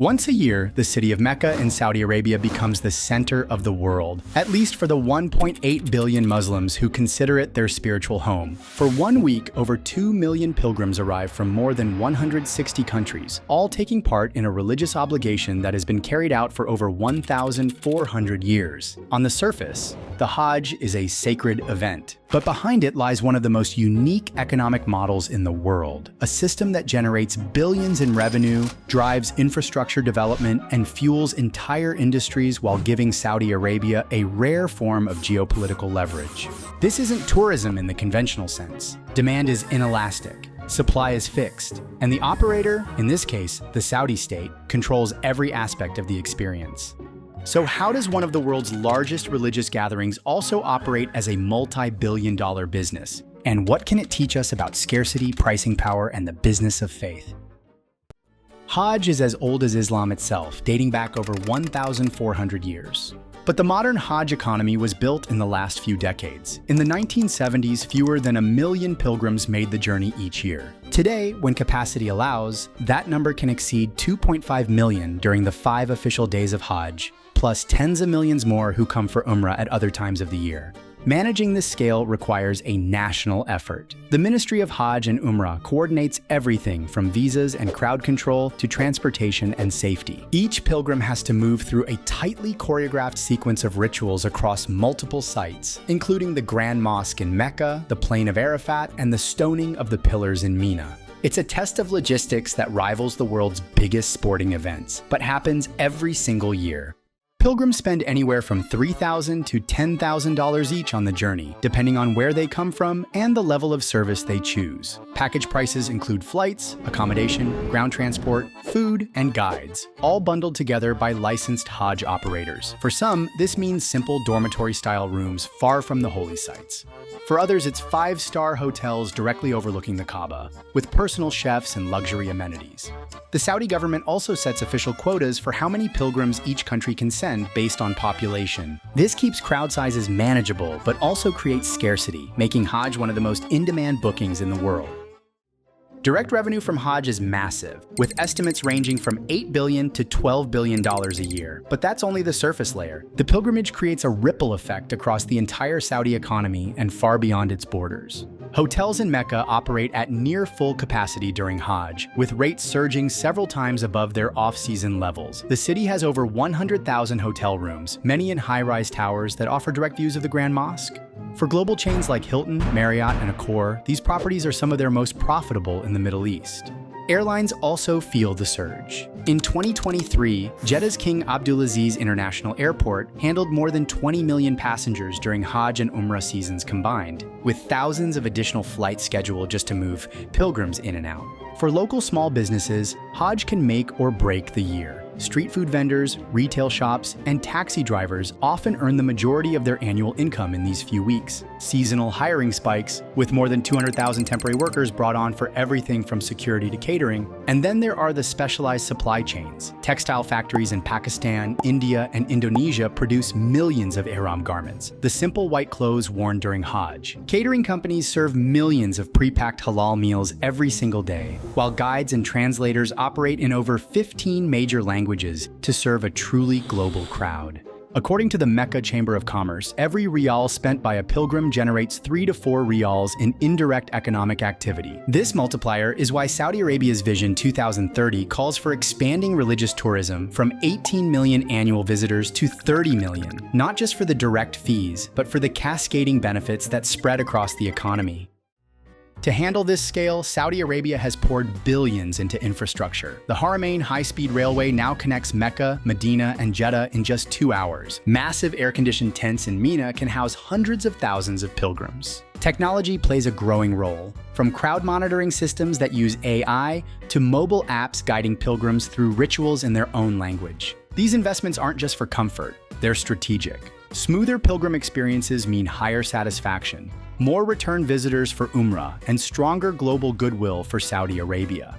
Once a year, the city of Mecca in Saudi Arabia becomes the center of the world, at least for the 1.8 billion Muslims who consider it their spiritual home. For 1 week, over 2 million pilgrims arrive from more than 160 countries, all taking part in a religious obligation that has been carried out for over 1,400 years. On the surface, the Hajj is a sacred event, but behind it lies one of the most unique economic models in the world, a system that generates billions in revenue, drives infrastructure development, and fuels entire industries while giving Saudi Arabia a rare form of geopolitical leverage. This isn't tourism in the conventional sense. Demand is inelastic, supply is fixed, and the operator, in this case, the Saudi state, controls every aspect of the experience. So how does one of the world's largest religious gatherings also operate as a multi-billion-dollar business? And what can it teach us about scarcity, pricing power, and the business of faith? Hajj is as old as Islam itself, dating back over 1,400 years. But the modern Hajj economy was built in the last few decades. In the 1970s, fewer than 1 million pilgrims made the journey each year. Today, when capacity allows, that number can exceed 2.5 million during the 5 official days of Hajj, plus tens of millions more who come for Umrah at other times of the year. Managing this scale requires a national effort. The Ministry of Hajj and Umrah coordinates everything from visas and crowd control to transportation and safety. Each pilgrim has to move through a tightly choreographed sequence of rituals across multiple sites, including the Grand Mosque in Mecca, the Plain of Arafat, and the stoning of the pillars in Mina. It's a test of logistics that rivals the world's biggest sporting events, but happens every single year. Pilgrims spend anywhere from $3,000 to $10,000 each on the journey, depending on where they come from and the level of service they choose. Package prices include flights, accommodation, ground transport, food, and guides, all bundled together by licensed Hajj operators. For some, this means simple dormitory-style rooms far from the holy sites. For others, it's 5-star hotels directly overlooking the Kaaba, with personal chefs and luxury amenities. The Saudi government also sets official quotas for how many pilgrims each country can send based on population. This keeps crowd sizes manageable, but also creates scarcity, making Hajj one of the most in-demand bookings in the world. Direct revenue from Hajj is massive, with estimates ranging from $8 billion to $12 billion a year. But that's only the surface layer. The pilgrimage creates a ripple effect across the entire Saudi economy and far beyond its borders. Hotels in Mecca operate at near full capacity during Hajj, with rates surging several times above their off-season levels. The city has over 100,000 hotel rooms, many in high-rise towers that offer direct views of the Grand Mosque. For global chains like Hilton, Marriott, and Accor, these properties are some of their most profitable in the Middle East. Airlines also feel the surge. In 2023, Jeddah's King Abdulaziz International Airport handled more than 20 million passengers during Hajj and Umrah seasons combined, with thousands of additional flights scheduled just to move pilgrims in and out. For local small businesses, Hajj can make or break the year. Street food vendors, retail shops, and taxi drivers often earn the majority of their annual income in these few weeks. Seasonal hiring spikes, with more than 200,000 temporary workers brought on for everything from security to catering. And then there are the specialized supply chains. Textile factories in Pakistan, India, and Indonesia produce millions of ihram garments, the simple white clothes worn during Hajj. Catering companies serve millions of pre-packed halal meals every single day, while guides and translators operate in over 15 major languages to serve a truly global crowd. According to the Mecca Chamber of Commerce, every rial spent by a pilgrim generates 3 to 4 rials in indirect economic activity. This multiplier is why Saudi Arabia's Vision 2030 calls for expanding religious tourism from 18 million annual visitors to 30 million, not just for the direct fees, but for the cascading benefits that spread across the economy. To handle this scale, Saudi Arabia has poured billions into infrastructure. The Haramain high-speed railway now connects Mecca, Medina, and Jeddah in just 2 hours. Massive air-conditioned tents in Mina can house hundreds of thousands of pilgrims. Technology plays a growing role, from crowd monitoring systems that use AI to mobile apps guiding pilgrims through rituals in their own language. These investments aren't just for comfort, they're strategic. Smoother pilgrim experiences mean higher satisfaction, more return visitors for Umrah, and stronger global goodwill for Saudi Arabia.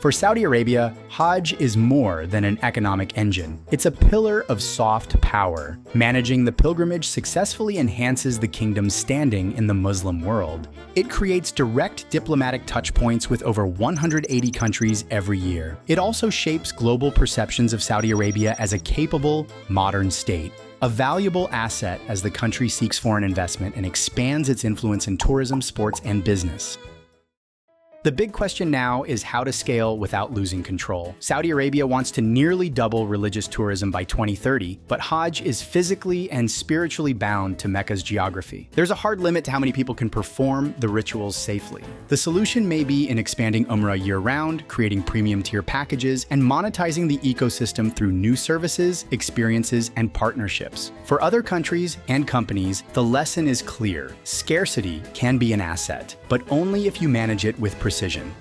For Saudi Arabia, Hajj is more than an economic engine. It's a pillar of soft power. Managing the pilgrimage successfully enhances the kingdom's standing in the Muslim world. It creates direct diplomatic touchpoints with over 180 countries every year. It also shapes global perceptions of Saudi Arabia as a capable, modern state. A valuable asset as the country seeks foreign investment and expands its influence in tourism, sports, and business. The big question now is how to scale without losing control. Saudi Arabia wants to nearly double religious tourism by 2030, but Hajj is physically and spiritually bound to Mecca's geography. There's a hard limit to how many people can perform the rituals safely. The solution may be in expanding Umrah year-round, creating premium-tier packages, and monetizing the ecosystem through new services, experiences, and partnerships. For other countries and companies, the lesson is clear. Scarcity can be an asset, but only if you manage it with precision.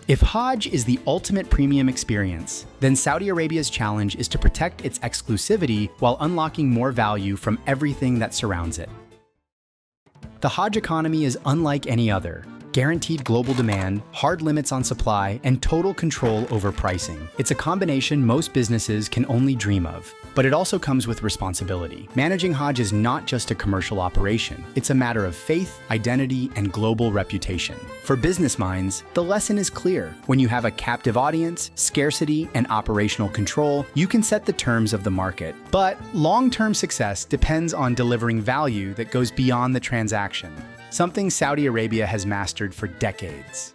If Hajj is the ultimate premium experience, then Saudi Arabia's challenge is to protect its exclusivity while unlocking more value from everything that surrounds it. The Hajj economy is unlike any other. Guaranteed global demand, hard limits on supply, and total control over pricing. It's a combination most businesses can only dream of. But it also comes with responsibility. Managing Hajj is not just a commercial operation. It's a matter of faith, identity, and global reputation. For business minds, the lesson is clear. When you have a captive audience, scarcity, and operational control, you can set the terms of the market. But long-term success depends on delivering value that goes beyond the transaction, something Saudi Arabia has mastered for decades.